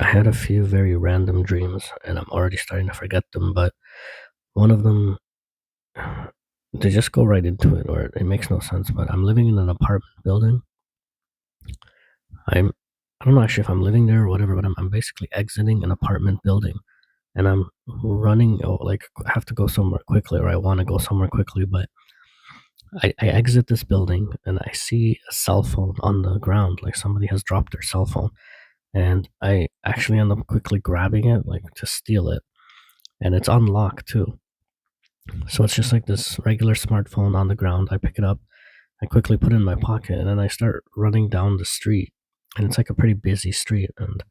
I had a few very random dreams, and I'm already starting to forget them, but one of them, they just go right into it, or it makes no sense. But I'm living in an apartment building. I'm, I don't know actually if I'm living there or whatever, but I'm basically exiting an apartment building, and I'm running. Oh, like I have to go somewhere quickly, or I want to go somewhere quickly, but I exit this building and I see a cell phone on the ground, like somebody has dropped their cell phone, and I actually end up quickly grabbing it, like to steal it, and it's unlocked too. So it's just like this regular smartphone on the ground. I pick it up, I quickly put it in my pocket, and then I start running down the street. And it's like a pretty busy street. And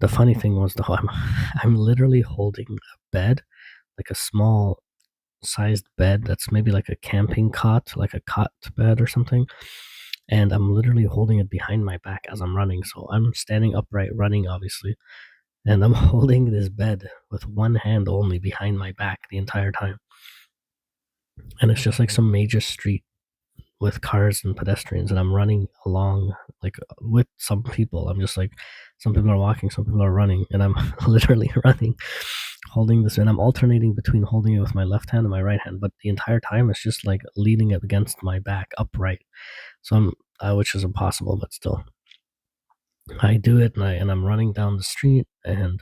the funny thing was, though, I'm literally holding a bed, like a small sized bed that's maybe like a camping cot, like a cot bed or something. And I'm literally holding it behind my back as I'm running. So I'm standing upright, running, obviously, and I'm holding this bed with one hand only behind my back the entire time. And it's just like some major street with cars and pedestrians, and I'm running along like with some people. I'm just like, some people are walking, some people are running, and I'm literally running, holding this, and I'm alternating between holding it with my left hand and my right hand, but the entire time it's just like leaning it against my back upright. So which is impossible, but still, I do it, and I'm running down the street, and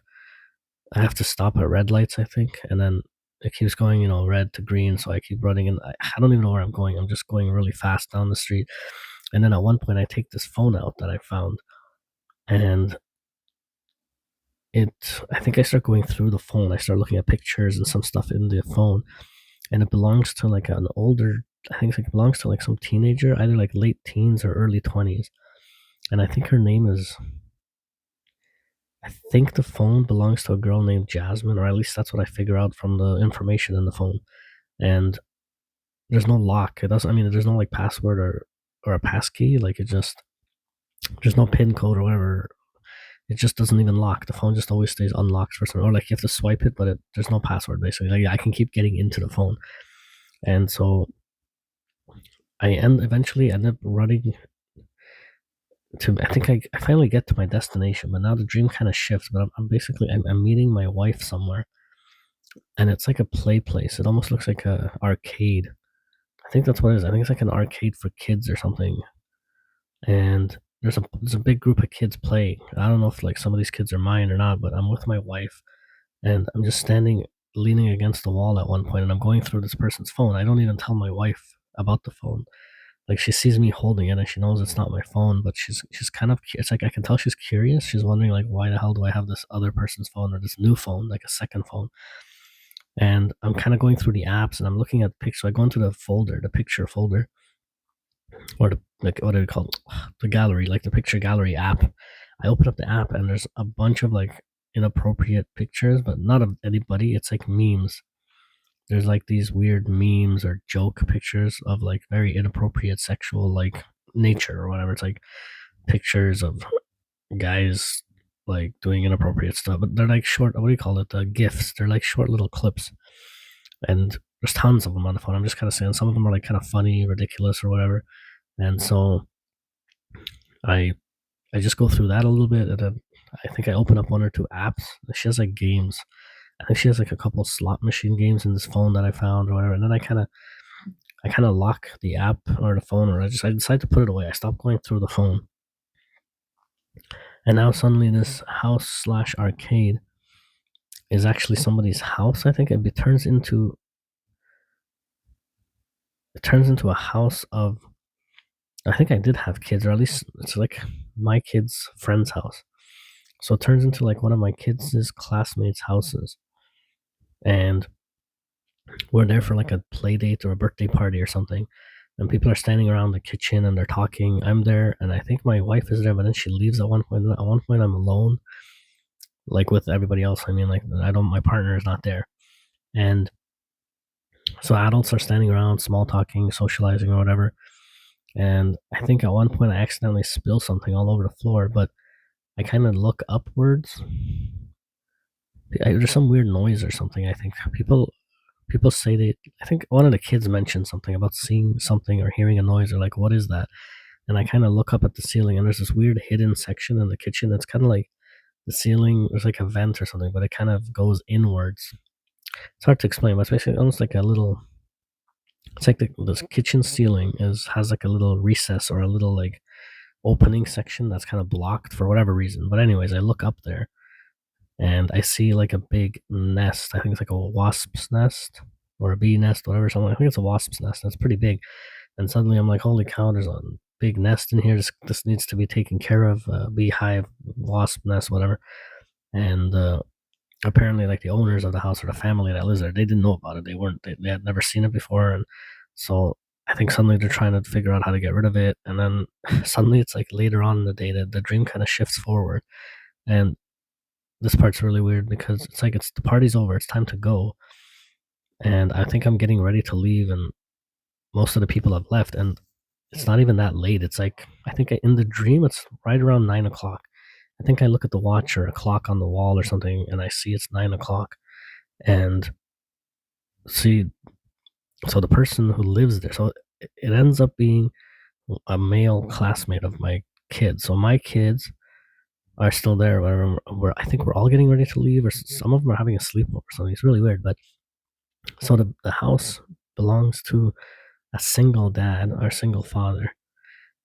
I have to stop at red lights, I think, and then it keeps going, red to green. So I keep running, and I don't even know where I'm going. I'm just going really fast down the street. And then at one point, I take this phone out that I found, and I think I start going through the phone. I start looking at pictures and some stuff in the phone, and it belongs to like an older, I think it belongs to like some teenager, either like late teens or early 20s. And I think her name is, I think the phone belongs to a girl named Jasmine, or at least that's what I figure out from the information in the phone. And there's no lock. It doesn't. I mean, there's no like password or a passkey. Like it just, there's no pin code or whatever. It just doesn't even lock. The phone just always stays unlocked for some, or like you have to swipe it, but there's no password basically. Like I can keep getting into the phone, and so eventually end up running to. I think I finally get to my destination, but now the dream kind of shifts. But I'm basically I'm meeting my wife somewhere, and it's like a play place. It almost looks like a arcade. I think that's what it is. I think it's like an arcade for kids or something. And there's a big group of kids playing. I don't know if like some of these kids are mine or not, but I'm with my wife, and I'm just standing leaning against the wall at one point, and I'm going through this person's phone. I don't even tell my wife about the phone. Like she sees me holding it and she knows it's not my phone, but she's kind of, it's like I can tell she's curious. She's wondering like, why the hell do I have this other person's phone, or this new phone, like a second phone? And I'm kind of going through the apps, and I'm looking at the picture. So I go into the folder, the picture folder, or the, like, what do we call it? The gallery, like the picture gallery app. I open up the app, and there's a bunch of like inappropriate pictures, but not of anybody. It's like memes. There's like these weird memes or joke pictures of like very inappropriate sexual like nature or whatever. It's like pictures of guys like doing inappropriate stuff, but they're like short. What do you call it? GIFs. They're like short little clips, and there's tons of them on the phone. I'm just kind of saying some of them are like kind of funny, ridiculous, or whatever. And so I I just go through that a little bit, and then I think I open up one or two apps. She has like games. I think she has like a couple slot machine games in this phone that I found or whatever. And then I kind of lock the app or the phone, or I decide to put it away. I stop going through the phone, and now suddenly this house slash arcade is actually somebody's house. I think it turns into a house of. I think I did have kids, or at least it's like my kid's friend's house. So it turns into like one of my kids' classmates' houses, and we're there for like a play date or a birthday party or something. And people are standing around the kitchen and they're talking. I'm there, and I think my wife is there, but then she leaves at one point. At one point, I'm alone, like with everybody else. I mean, like I don't. My partner is not there, and so adults are standing around, small talking, socializing, or whatever. And I think at one point I accidentally spill something all over the floor, but I kind of look upwards. There's some weird noise or something. I think people say they. I think one of the kids mentioned something about seeing something or hearing a noise, or like, what is that? And I kind of look up at the ceiling, and there's this weird hidden section in the kitchen that's kind of like the ceiling, there's like a vent or something, but it kind of goes inwards. It's hard to explain, but it's basically almost like a little. It's like this kitchen ceiling has like a little recess or a little like opening section that's kind of blocked for whatever reason. But anyways, I look up there and I see like a big nest. I think it's like a wasp's nest or a bee nest, whatever. Something. I think it's a wasp's nest. That's pretty big. And suddenly I'm like, holy cow! There's a big nest in here. This needs to be taken care of. Beehive, wasp nest, whatever. And apparently, like the owners of the house or the family that lives there, they didn't know about it. They had never seen it before, and so I think suddenly they're trying to figure out how to get rid of it. And then suddenly it's like later on in the day that the dream kind of shifts forward, and this part's really weird because it's like the party's over, it's time to go, and I think I'm getting ready to leave, and most of the people have left, and it's not even that late. It's like I think in the dream it's right around 9 o'clock. I think I look at the watch or a clock on the wall or something, and I see it's 9 o'clock, and see, so the person who lives there, so it ends up being a male classmate of my kids. So my kids are still there. I think we're all getting ready to leave, or some of them are having a sleepover or something. It's really weird. But so the house belongs to a single dad or single father,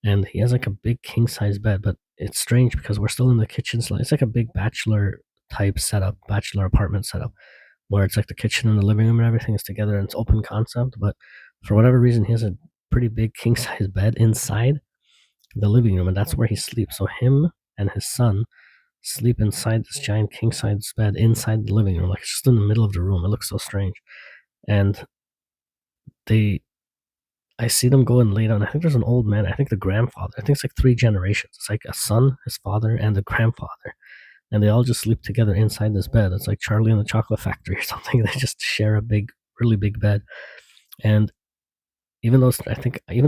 and he has like a big king size bed. But it's strange because we're still in the kitchen. So it's like a big bachelor type setup, bachelor apartment setup, where it's like the kitchen and the living room and everything is together and it's open concept. But for whatever reason, he has a pretty big king size bed inside the living room, and that's where he sleeps. So him and his son sleep inside this giant king size bed inside the living room, like it's just in the middle of the room. It looks so strange. And they I see them go and lay down. I think there's an old man. I think the grandfather. I think it's like three generations. It's like a son, his father, and the grandfather. And they all just sleep together inside this bed. It's like Charlie and the Chocolate Factory or something. They just share a big, really big bed. And even though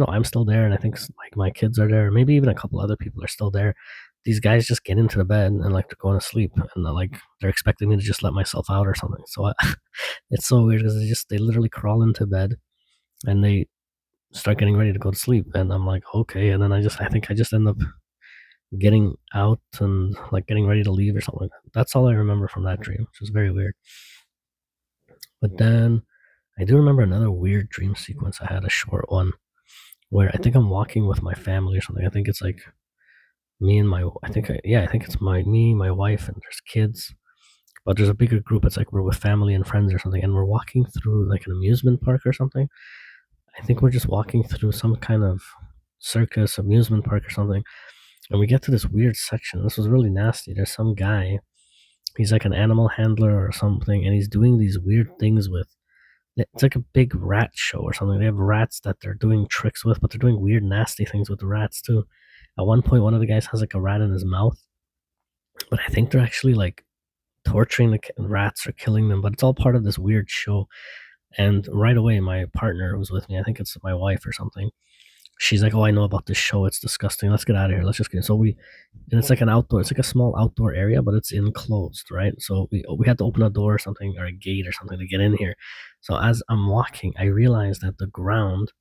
I'm still there, and I think like my kids are there, maybe even a couple other people are still there, these guys just get into the bed and like they're going to sleep, and they're expecting me to just let myself out or something. So it's so weird because they literally crawl into bed and they start getting ready to go to sleep, and I'm like, okay, and then I think I just end up getting out and like getting ready to leave or something like that. That's all I remember from that dream, which was very weird. But then I do remember another weird dream sequence. I had a short one where I think I'm walking with my family or something. I think it's like me and I think it's my wife, and there's kids, but there's a bigger group. It's like we're with family and friends or something, and we're walking through like an amusement park or something. I think we're just walking through some kind of circus amusement park or something, and we get to this weird section. This was really nasty. There's some guy. He's like an animal handler or something, and he's doing these weird things with. It's like a big rat show or something. They have rats that they're doing tricks with, but they're doing weird, nasty things with the rats too. At one point, one of the guys has like a rat in his mouth, but I think they're actually like torturing the rats or killing them. But it's all part of this weird show. And right away, my partner who's with me, I think it's my wife or something, she's like, "Oh, I know about this show. It's disgusting. Let's get out of here. Let's just get." And it's like an outdoor. It's like a small outdoor area, but it's enclosed, right? So we had to open a door or something or a gate or something to get in here. So as I'm walking, I realized that the ground,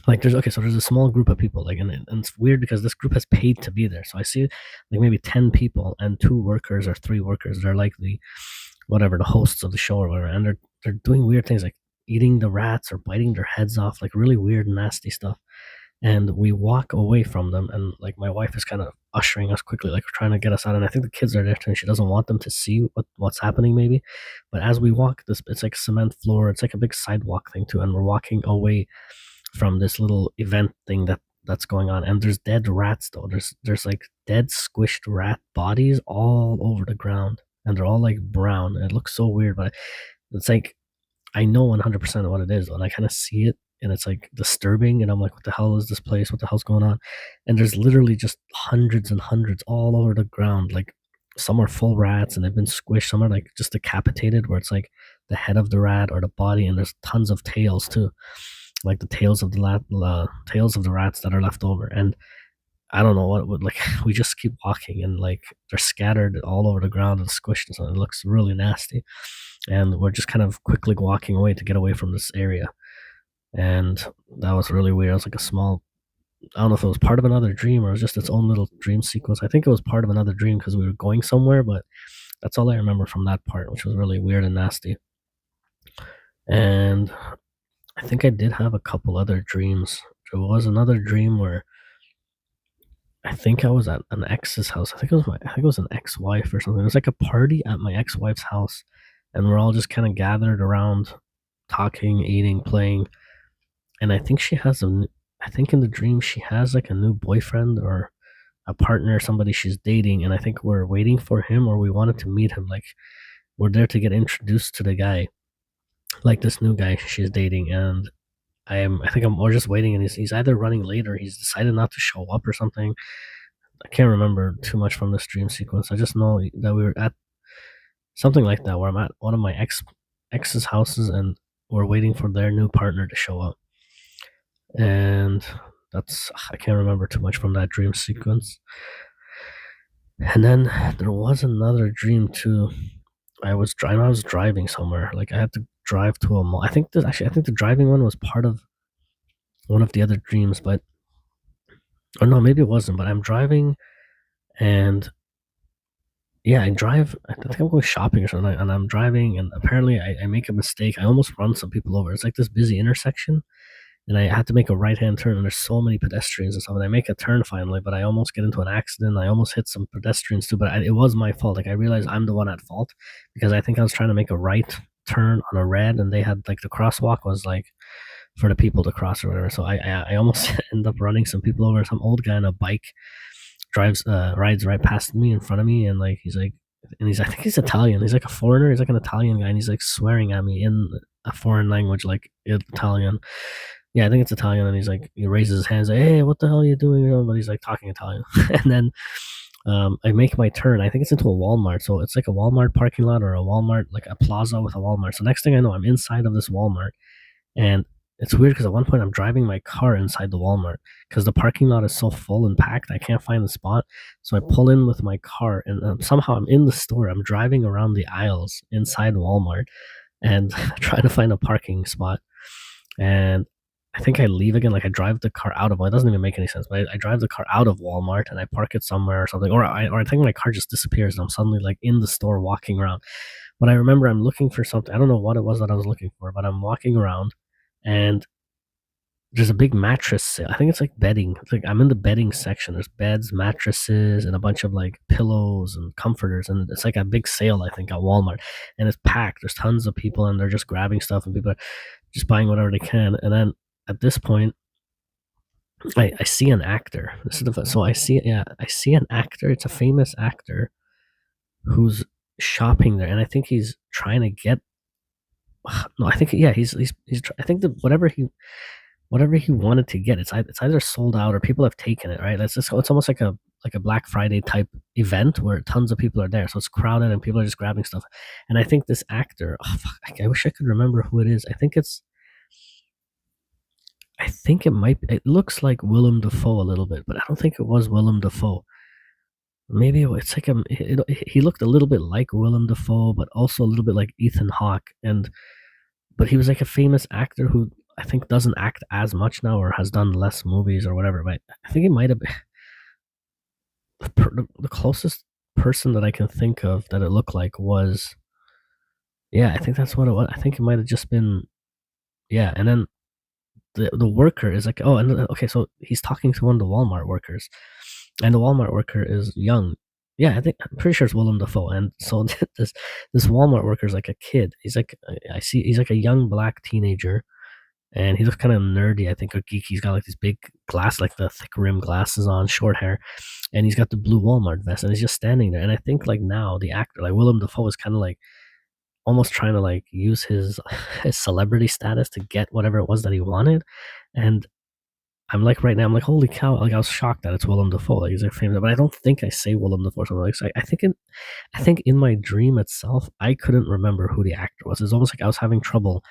like there's a small group of people, like, and it's weird because this group has paid to be there. So I see like maybe 10 people and 2 workers or 3 workers. They're like the hosts of the show or whatever, and they're doing weird things like eating the rats or biting their heads off, like really weird, nasty stuff. And we walk away from them, and like my wife is kind of ushering us quickly, like trying to get us out. And I think the kids are there too, and she doesn't want them to see what's happening, maybe. But as we walk, it's like cement floor. It's like a big sidewalk thing too, and we're walking away from this little event thing that's going on. And there's dead rats though. There's like dead squished rat bodies all over the ground, and they're all like brown. It looks so weird, but it's like I know 100% of what it is, and I kind of see it, and it's like disturbing. And I'm like, what the hell is this place? What the hell's going on? And there's literally just hundreds and hundreds all over the ground. Like some are full rats and they've been squished. Some are like just decapitated, where it's like the head of the rat or the body, and there's tons of tails too, like the tails of tails of the rats that are left over. And I don't know what would like. We just keep walking, and like they're scattered all over the ground and squished and something. It looks really nasty, and we're just kind of quickly walking away to get away from this area. And that was really weird. It was like a small I don't know if it was part of another dream or it was just its own little dream sequence. I think it was part of another dream because we were going somewhere, but that's all I remember from that part, which was really weird and nasty. And I think I did have a couple other dreams. There was another dream where I think I was at an ex's house. I think it was an ex-wife or something. It was like a party at my ex-wife's house, and we're all just kind of gathered around, talking, eating, playing. And I think I think in the dream she has like a new boyfriend or a partner, somebody she's dating, and I think we're waiting for him or we wanted to meet him. Like we're there to get introduced to the guy, like this new guy she's dating, and we're just waiting, and he's either running late or he's decided not to show up or something. I can't remember too much from this dream sequence. I just know that we were at something like that where I'm at one of my ex's houses and we're waiting for their new partner to show up. And I can't remember too much from that dream sequence. And then there was another dream too. I was driving somewhere. Like I had to drive to a mall. I think the driving one was part of one of the other dreams, but or no, maybe it wasn't. But I'm driving, and yeah, I think I'm going shopping or something, and I'm driving, and apparently I make a mistake. I almost run some people over. It's like this busy intersection, and I had to make a right hand turn, and there's so many pedestrians and stuff. And I make a turn finally, but I almost get into an accident. I almost hit some pedestrians too, but it was my fault. Like I realized I'm the one at fault because I think I was trying to make a right turn on a red, and they had like the crosswalk was like for the people to cross or whatever. So I almost end up running some people over. Some old guy on a bike rides right past me in front of me, and like I think he's Italian. He's like a foreigner. He's like an Italian guy, and he's like swearing at me in a foreign language, like Italian. Yeah, I think it's Italian, and he raises his hands like, "Hey, what the hell are you doing?" But he's like talking Italian, and then I make my turn. I think it's into a Walmart, so it's like a Walmart parking lot or a Walmart, like a plaza with a Walmart. So next thing I know, I'm inside of this Walmart, and it's weird because at one point I'm driving my car inside the Walmart because the parking lot is so full and packed. I can't find the spot. So I pull in with my car and somehow I'm in the store. I'm driving around the aisles inside Walmart and trying to find a parking spot. And I think I leave again. Like I drive the car out of, well, it doesn't even make any sense, but I drive the car out of Walmart and I park it somewhere or something. Or I think my car just disappears and I'm suddenly like in the store walking around. But I remember I'm looking for something. I don't know what it was that I was looking for, but I'm walking around and there's a big mattress sale. I think it's like bedding. It's like I'm in the bedding section. There's beds, mattresses, and a bunch of like pillows and comforters, and it's like a big sale. I think at Walmart, and it's packed. There's tons of people, and they're just grabbing stuff, and people are just buying whatever they can. And then at this point, I see an actor. So I see an actor. It's a famous actor who's shopping there, and I think he's trying to get. No, I think I think that whatever he wanted to get, it's either sold out or people have taken it, right? It's almost like a Black Friday type event where tons of people are there, so it's crowded and people are just grabbing stuff. And I think this actor, oh, fuck, I wish I could remember who it is. I think it might. It looks like Willem Dafoe a little bit, but I don't think it was Willem Dafoe. Maybe it's like he looked a little bit like Willem Dafoe, but also a little bit like Ethan Hawke, but he was like a famous actor who I think doesn't act as much now or has done less movies or whatever. But I think it might have been the closest person that I can think of that it looked like was, yeah, I think that's what it was. I think it might have just been, yeah. And then the worker is like, oh, and okay, so he's talking to one of the Walmart workers, and the Walmart worker is young. Yeah, I'm pretty sure it's Willem Dafoe. And so this Walmart worker is like a kid. He's like a young black teenager, and he looks kind of nerdy, I think, or geeky. He's got like these big like the thick rim glasses on, short hair, and he's got the blue Walmart vest, and he's just standing there. And I think like now the actor, like Willem Dafoe, is kind of like almost trying to like use his his celebrity status to get whatever it was that he wanted. And I'm like right now, I'm like, holy cow! Like I was shocked that it's Willem Dafoe. Like he's like famous, but I don't think I say Willem Dafoe or something like. So I think in my dream itself, I couldn't remember who the actor was. It's almost like I was having trouble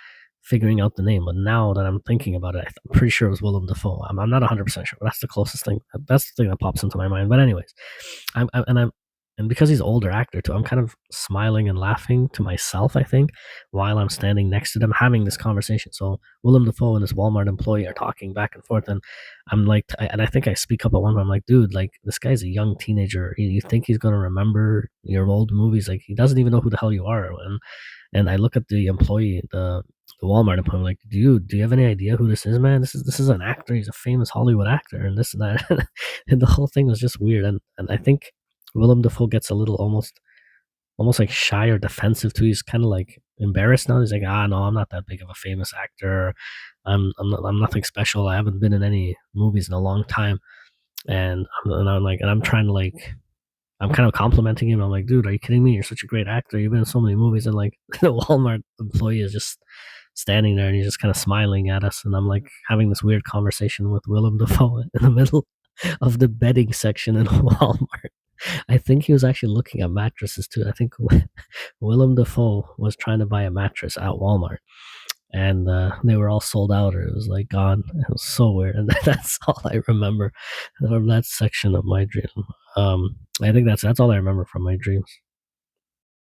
figuring out the name. But now that I'm thinking about it, I'm pretty sure it was Willem Dafoe. I'm not 100% sure, but that's the closest thing. That's the thing that pops into my mind. But anyways, I'm And because he's an older actor too, I'm kind of smiling and laughing to myself, I think, while I'm standing next to them having this conversation. So Willem Dafoe and this Walmart employee are talking back and forth, and I'm like, and I think I speak up at one point. I'm like, dude, like this guy's a young teenager. You think he's gonna remember your old movies? Like he doesn't even know who the hell you are. And I look at the employee, the Walmart employee. I'm like, do you have any idea who this is, man? This is an actor. He's a famous Hollywood actor, and this and that. And the whole thing was just weird. And I think Willem Dafoe gets a little almost like shy or defensive too. He's kind of like embarrassed now. He's like, no, I'm not that big of a famous actor. I'm nothing special. I haven't been in any movies in a long time. And I'm trying to like, I'm kind of complimenting him. I'm like, dude, are you kidding me? You're such a great actor. You've been in so many movies. And like the Walmart employee is just standing there and he's just kind of smiling at us. And I'm like having this weird conversation with Willem Dafoe in the middle of the bedding section in Walmart. I think he was actually looking at mattresses too. I think Willem Dafoe was trying to buy a mattress at Walmart, and they were all sold out, or it was like gone. It was so weird, and that's all I remember from that section of my dream. I think that's all I remember from my dreams.